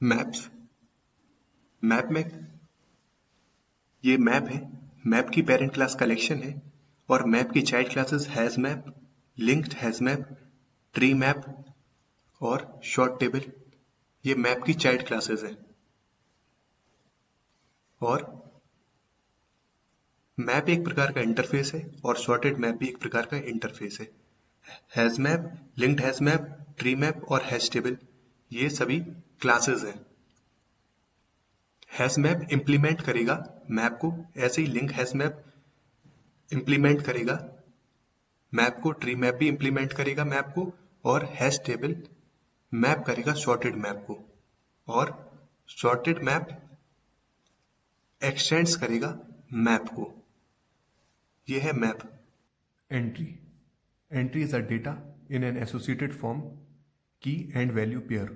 Maps. Map में ये map है, मैप की पेरेंट क्लास कलेक्शन है और मैप की child classes has map, linked has map, tree map और शॉर्ट टेबल। ये मैप की चाइल्ड क्लासेस हैं। और मैप एक प्रकार का इंटरफेस है और सॉर्टेड मैप भी एक प्रकार का इंटरफेस है। Has map, linked has map, tree map और हैश टेबल ये सभी क्लासेस हैं। हैश मैप इंप्लीमेंट करेगा मैप को, ऐसे ही लिंक हैश मैप इंप्लीमेंट करेगा मैप को, ट्री मैप भी इंप्लीमेंट करेगा मैप को और हैश टेबल मैप करेगा सॉर्टेड मैप को। और सॉर्टेड मैप एक्सटेंड्स करेगा मैप को। ये है map. Entry. Entry is a data in an associated form, key and value pair.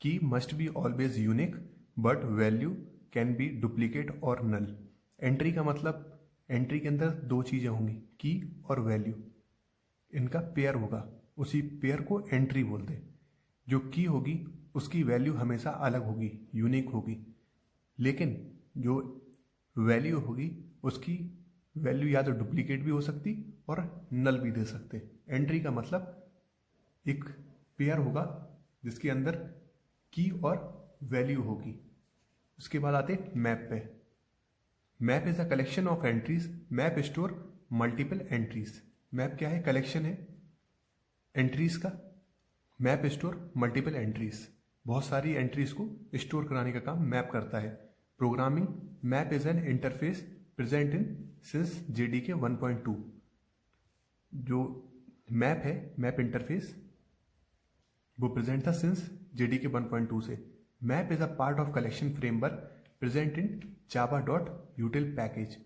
Key must be always unique, but value can be duplicate or null. Entry का मतलब entry के अंदर दो चीज़ें होंगी, की और वैल्यू। इनका पेयर होगा, उसी पेयर को एंट्री बोलते हैं। जो की होगी उसकी वैल्यू हमेशा अलग होगी, यूनिक होगी, लेकिन जो वैल्यू होगी उसकी वैल्यू या तो डुप्लीकेट भी हो सकती और नल भी दे सकते। एंट्री का मतलब एक पेयर होगा जिसके अंदर की और वैल्यू होगी। उसके बाद आते मैप पे। Map is a collection of entries. Map store multiple entries. Map क्या है? कलेक्शन है एंट्रीज का। मैप स्टोर मल्टीपल एंट्रीज, बहुत सारी एंट्रीज को स्टोर कराने का काम मैप करता है। Programming map is an interface present in since JDK 1.2। जो मैप है, मैप इंटरफेस, वो प्रेजेंट था सिंस JDK 1.2 से। Map is a part of collection framework present in java.util package.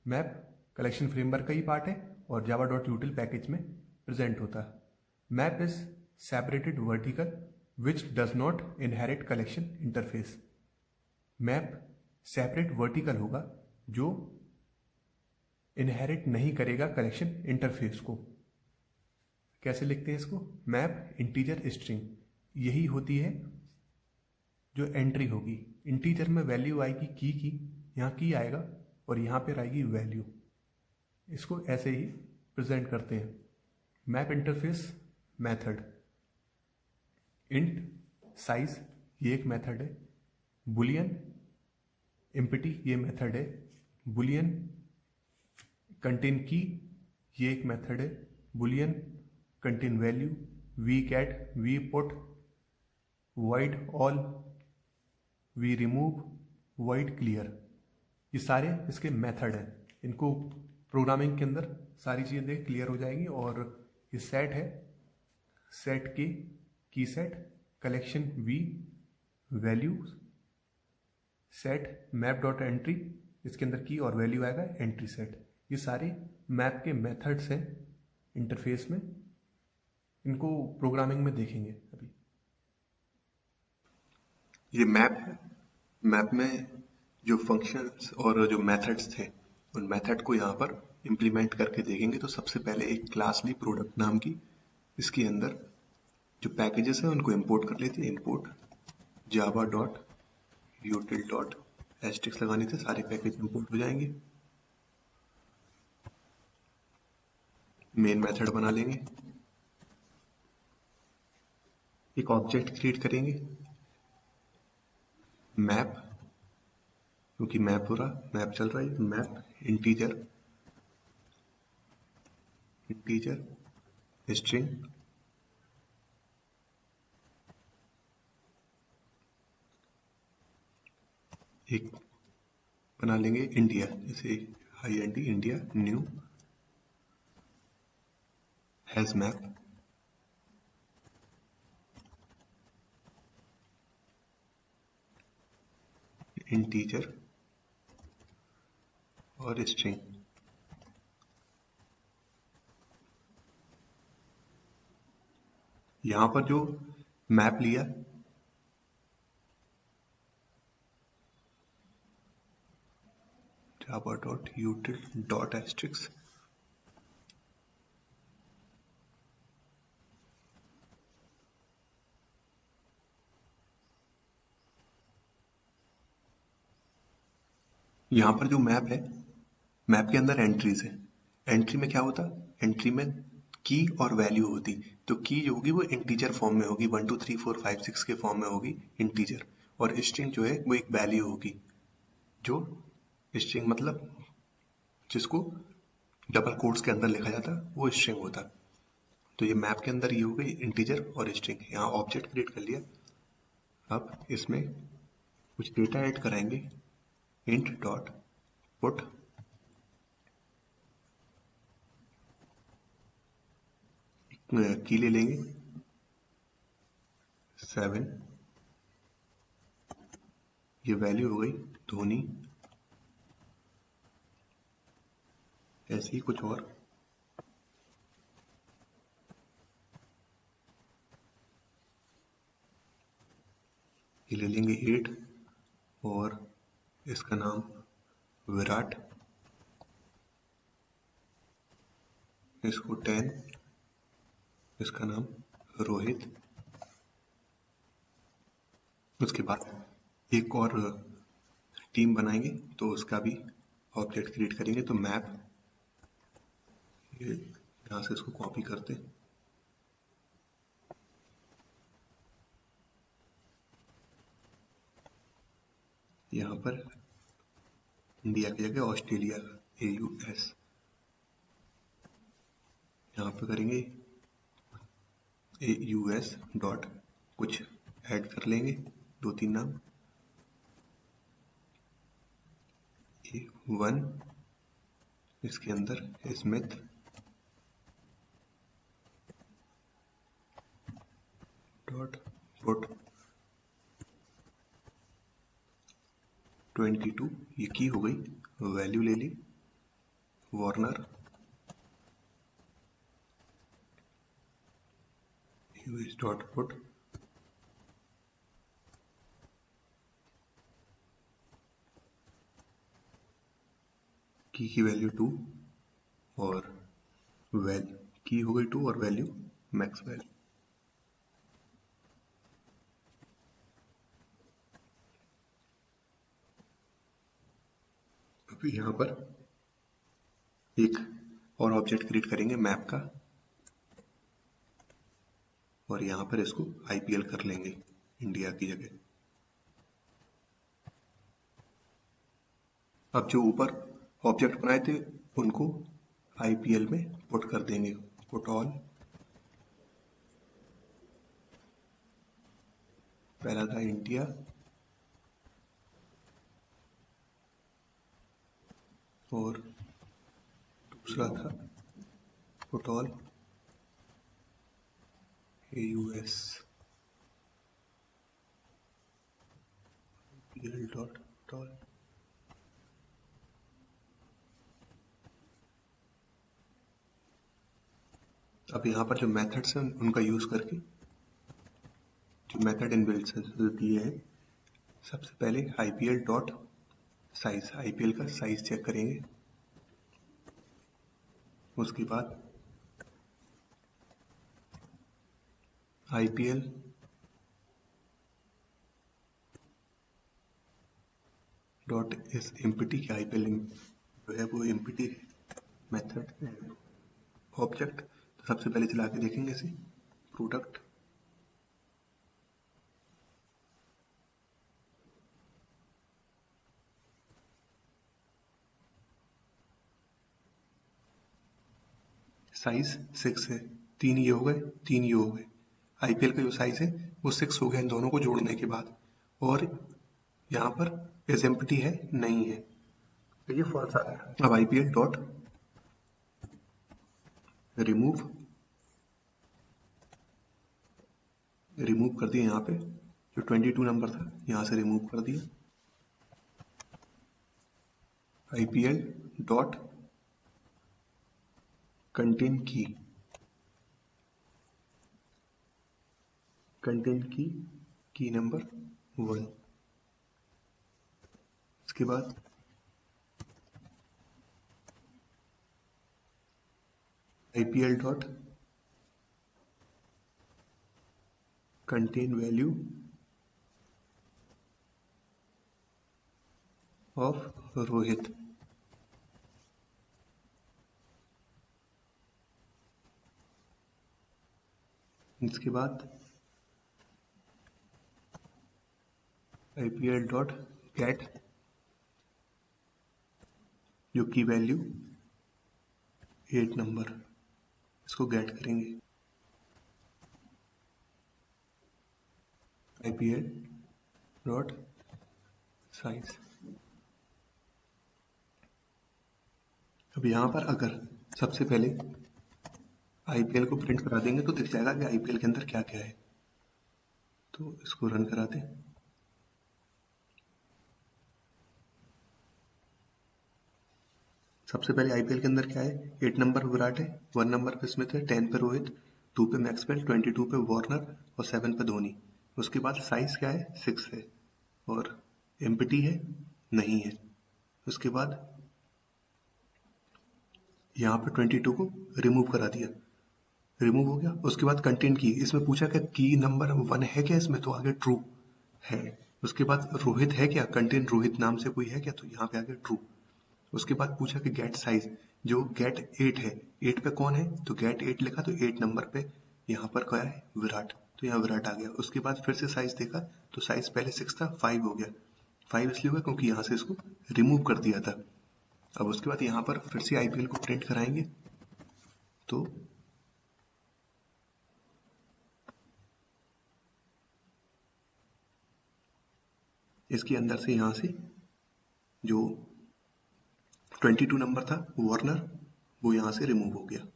Map collection framework का ही पार्ट है और java.util पैकेज में present होता है। Map is separated vertical which does not inherit collection interface. Map separate vertical होगा जो inherit नहीं करेगा कलेक्शन इंटरफेस को। कैसे लिखते हैं इसको? मैप इंटीजर स्ट्रिंग, यही होती है जो एंट्री होगी। इंटीजर में वैल्यू आएगी की, यहाँ की आएगा और यहाँ पर आएगी वैल्यू। इसको ऐसे ही प्रेजेंट करते हैं। Map interface method. Int size ये एक मेथड है। बुलियन एम्प्टी ये मेथड है। बुलियन कंटेन की ये एक मेथड है। Boolean contain value, V get, V put, void all, V remove, void clear, ये सारे इसके मेथड हैं। इनको प्रोग्रामिंग के अंदर सारी चीज़ें देख क्लियर हो जाएगी। और ये सेट है, set K key set, collection V, value, set map dot entry, इसके अंदर की और वैल्यू आएगा एंट्री सेट। ये सारे मैप के मेथड्स हैं इंटरफेस में। इनको प्रोग्रामिंग में देखेंगे अभी। ये मैप है। मैप में जो फंक्शंस और जो मेथड्स थे उन मेथड को यहाँ पर इम्प्लीमेंट करके देखेंगे। तो सबसे पहले एक क्लास ली प्रोडक्ट नाम की। इसके अंदर जो पैकेजेस हैं उनको इंपोर्ट कर लेते हैं। इंपोर्ट java.util.htags लगाने से सारे पैकेज इंपोर्ट हो जाएंगे। मेन मेथड बना लेंगे। एक ऑब्जेक्ट क्रिएट करेंगे मैप, क्योंकि मैप हो रहा, मैप चल रहा है। मैप इंटीजर, इंटीजर स्ट्रिंग, एक बना लेंगे इंडिया, जैसे IND India, new has map, integer और स्ट्रिंग। यहां पर जो मैप लिया java.util.htags, यहाँ पर जो मैप है, मैप के अंदर एंट्रीज है। एंट्री में क्या होता? एंट्री में की और वैल्यू होती। तो की जो होगी वो इंटीजर फॉर्म में होगी, 1 2 3 4 5 6 के फॉर्म में होगी इंटीजर। और स्ट्रिंग जो है वो एक वैल्यू होगी, जो स्ट्रिंग मतलब जिसको डबल कोट्स के अंदर लिखा जाता वो स्ट्रिंग होता। तो ये मैप के अंदर ये हो गई इंटीजर और स्ट्रिंग। यहाँ ऑब्जेक्ट क्रिएट कर लिया। अब इसमें कुछ डेटा ऐड कराएंगे। int डॉट पुट की ले लेंगे 7, ये वैल्यू हो गई धोनी। ऐसे ही कुछ और ये ले लेंगे 8 और इसका नाम विराट, इसको 10, इसका नाम रोहित। उसके बाद एक और टीम बनाएंगे तो उसका भी ऑब्जेक्ट क्रिएट करेंगे। तो मैप, ये यहाँ से इसको कॉपी करते, यहाँ पर इंडिया की जगह ऑस्ट्रेलिया AUS, यहाँ पे करेंगे AUS डॉट कुछ ऐड कर लेंगे, 2 3 नाम। A1 इसके अंदर स्मिथ डॉट पुट 22, ये की हो गई, वैल्यू ले ली वार्नर यूएस डॉट पुट की वैल्यू 2 और की हो गई 2 और वैल्यू मैक्सवेल। अभी यहाँ पर एक और ऑब्जेक्ट क्रिएट करेंगे मैप का, और यहाँ पर इसको IPL कर लेंगे इंडिया की जगह। अब जो ऊपर ऑब्जेक्ट बनाए थे उनको IPL में पुट कर देंगे, पुट ऑल। पहला था इंडिया और दूसरा था put all AUS IPL dot put all. अब यहाँ पर जो मेथड्स हैं उनका यूज करके जो मेथड इनबिल्ट दिए हैं, सबसे पहले IPL डॉट साइज, IPL का साइज चेक करेंगे। उसके बाद IPL डॉट इस एम्प्टी की IPL जो है वो एम्प्टी मेथड ऑब्जेक्ट। तो सबसे पहले चला के देखेंगे इसे, प्रोडक्ट साइज 6 है, 3 ये हो गए, 3 ये हो गए। IPL का जो साइज है वो 6 हो गया इन दोनों को जोड़ने के बाद। और यहाँ पर इस एम्प्टी है नहीं है, तो ये फॉल्स आ गया। अब IPL डॉट रिमूव, रिमूव कर दिया, यहाँ पे जो 22 नंबर था यहाँ से रिमूव कर दिया। IPL डॉट कंटेन की, कंटेन की नंबर 1। इसके बाद IPL dot contain value of Rohit. इसके बाद IPL डॉट गेट जो की वैल्यू 8 नंबर, इसको गेट करेंगे। IPL dot size. अब यहाँ पर अगर सबसे पहले IPL को प्रिंट करा देंगे तो दिख जाएगा कि IPL के अंदर क्या क्या है। तो इसको रन करा दें। सबसे पहले IPL के अंदर क्या है, 8 नंबर विराट है, 1 नंबर पे स्मिथ है, 10 पे रोहित, 2 पे मैक्सवेल, 22 पे वार्नर और 7 पे धोनी। उसके बाद साइज क्या है, 6 है और एम्प्टी है, नहीं है। उसके बाद यहाँ पे 22 को रिमूव करा दिया, रिमूव हो गया। उसके बाद कंटेंट की, इसमें पूछा कि की नंबर 1 है क्या इसमें, तो आगे ट्रू है। उसके बाद रोहित है क्या, कंटेंट रोहित नाम से कोई है क्या, तो यहाँ पे आगे ट्रू। उसके बाद पूछा कि गेट साइज, जो गेट 8 है, 8 पे कौन है, तो गेट 8 लिखा, तो 8 नंबर पे यहाँ पर क्या है, विराट, तो यहाँ विराट आ गया। उसके बाद फिर से साइज देखा तो साइज पहले 6 था, 5 हो गया। 5 इसलिए हुआ क्योंकि यहाँ से इसको रिमूव कर दिया था। अब उसके बाद यहाँ पर फिर से IPL को प्रिंट कराएंगे तो इसके अंदर से यहाँ से जो 22 नंबर था वार्नर, वो यहाँ से रिमूव हो गया।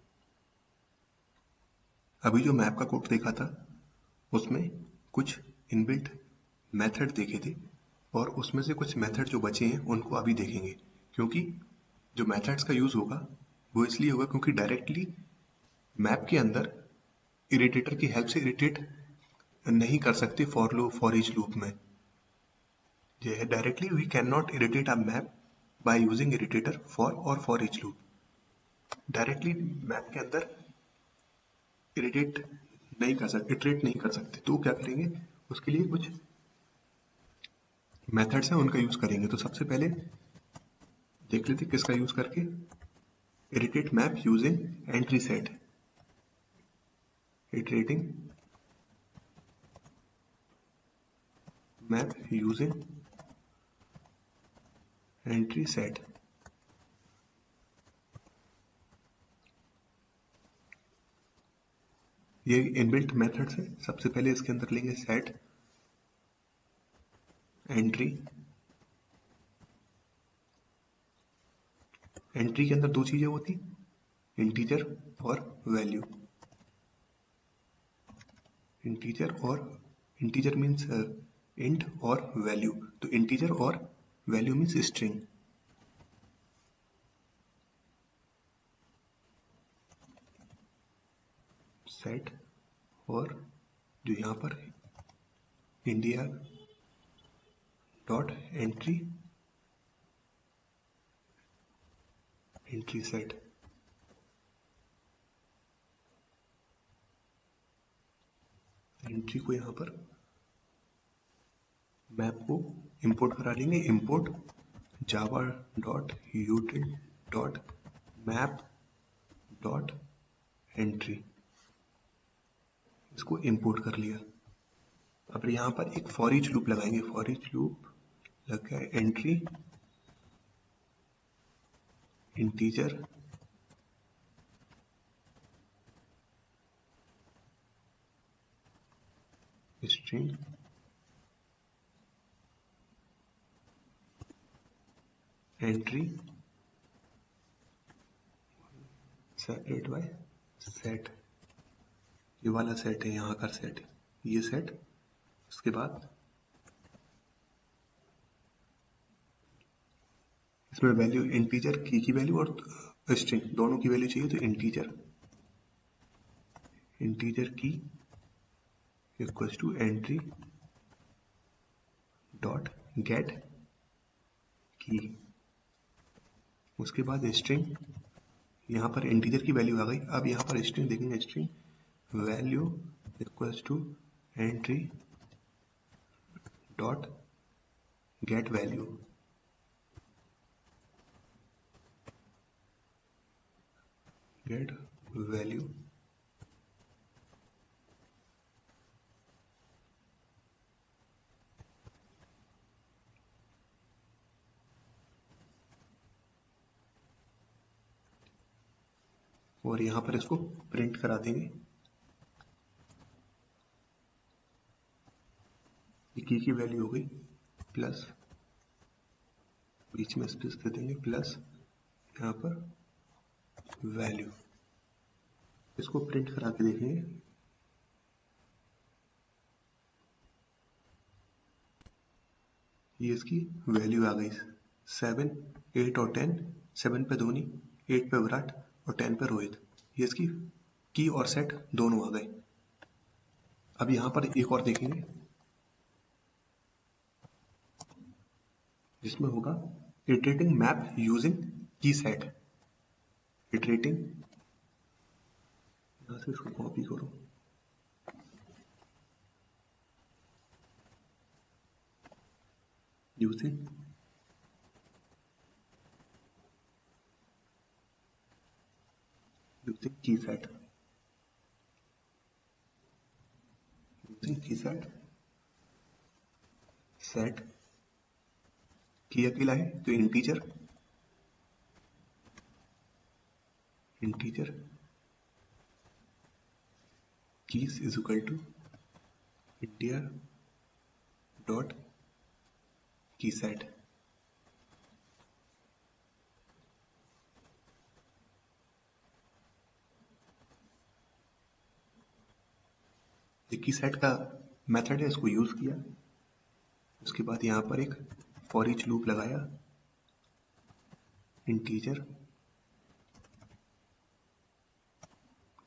अभी जो मैप का कोड देखा था उसमें कुछ इनबिल्ट मेथड देखे थे और उसमें से कुछ मेथड जो बचे हैं उनको अभी देखेंगे, क्योंकि जो मेथड्स का यूज होगा वो इसलिए होगा क्योंकि डायरेक्टली मैप के अंदर इरिटेटर की हेल्प से इरिटेट नहीं कर सकते फॉर ईच लूप में। Directly we can not iterate a map by using iterator for each loop. Directly map के अंदर इरिटेट नहीं कर सकते, इटरेट नहीं कर सकते, तो क्या करेंगे, उसके लिए कुछ मेथड्स हैं उनका यूज करेंगे। तो सबसे पहले देख लेते किसका यूज करके, irritate map using entry set, iterating map using entry set. ये इनबिल्ट मेथड्स है। सबसे पहले इसके अंदर लेंगे सेट एंट्री। एंट्री के अंदर दो चीजें होती, इंटीजर और वैल्यू। इंटीजर मीन्स इंट और वैल्यू, तो इंटीजर और वैल्यू मीन्स स्ट्रिंग। सेट और जो यहाँ पर India dot entry set. Entry को यहाँ पर मैप को इंपोर्ट करा लेंगे, import Java dot यूटिल dot map dot entry, इसको इंपोर्ट कर लिया। अब यहाँ पर एक फॉर ईच लूप लगाएंगे, फॉर ईच लूप लग गया, entry integer string entry separate by set. ये वाला सेट है, यहाँ का सेट, ये सेट। उसके बाद इसमें वैल्यू इंटीजर की वैल्यू और स्ट्रिंग दोनों की वैल्यू चाहिए, तो integer key equals to entry dot get key. उसके बाद स्ट्रिंग, यहाँ पर इंटीजर की वैल्यू आ गई, अब यहाँ पर स्ट्रिंग देखेंगे, string value equals to entry dot get value. Get value और यहां पर इसको प्रिंट करा देंगे। की वैल्यू हो गई प्लस, बीच में स्पेस दे देंगे प्लस, यहाँ पर वैल्यू। इसको प्रिंट करा के देखेंगे। ये इसकी वैल्यू आ गई 7, 8 और 10। 7 पे धोनी, 8 पे विराट और 10 पे रोहित। ये इसकी की और सेट दोनों आ गए। अब यहां पर एक और देखेंगे जिसमें होगा इटरेटिंग मैप यूजिंग की सेट। इटरेटिंग, यहां से इसको कॉपी करो, यूजिंग की सेट, यूजिंग की सेट। सेट की अकेला है तो integer, integer keys is equal to integer dot key set। की सेट का मेथड है, इसको यूज किया। उसके बाद यहां पर एक फॉर ईच लूप लगाया, इंटीजर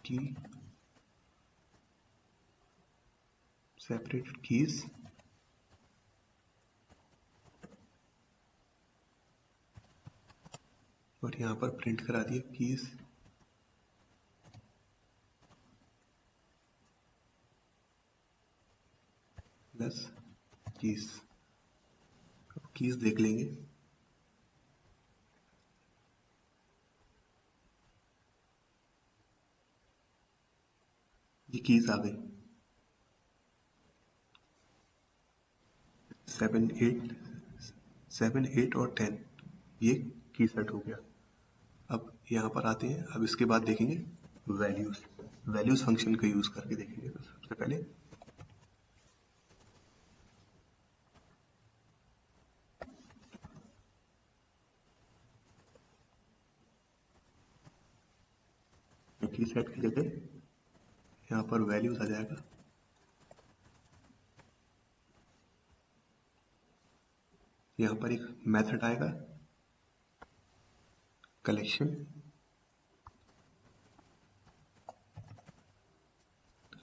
की सेपरेटेड कीज और यहां पर प्रिंट करा दिया कीज प्लस कीज। अब कीज देख लेंगे। ये कीज आ गई 7, 8 और 10। ये की सेट हो गया। अब यहां पर आते हैं। अब इसके बाद देखेंगे वैल्यूज। वैल्यूज फंक्शन का यूज करके देखेंगे। तो सबसे पहले की सेट की जगह यहां पर वैल्यूज आ जाएगा। यहां पर एक मेथड आएगा कलेक्शन,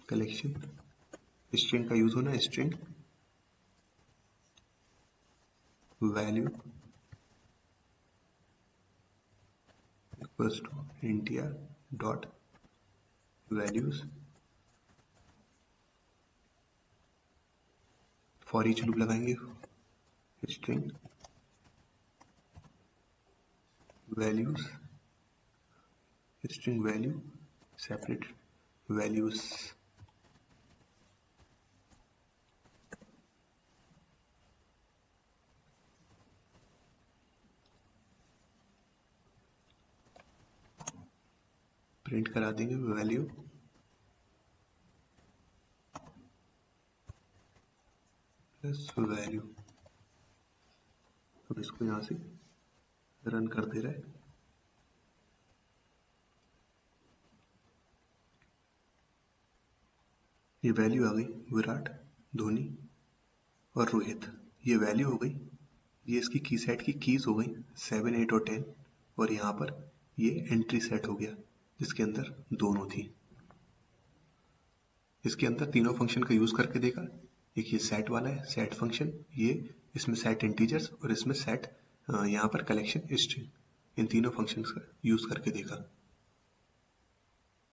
कलेक्शन स्ट्रिंग का यूज होना है। String value equals to integer dot values. For each loop लगाएंगे, string values, string value separate values. Print करा देंगे वैल्यू प्लस वैल्यू। अब इसको यहां से रन कर दे रहे हैं। ये वैल्यू आ गई विराट, धोनी और रोहित। ये वैल्यू हो गई। ये इसकी की सेट की कीज हो गई 7, 8 और 10। और यहाँ पर ये एंट्री सेट हो गया जिसके अंदर दोनों थी। इसके अंदर तीनों फंक्शन का यूज करके देखा। एक ये सेट वाला है, सेट फंक्शन, ये इसमें सेट इंटीजर्स और इसमें सेट यहाँ पर कलेक्शन स्ट्रिंग। इन तीनों फंक्शंस का यूज करके देखा।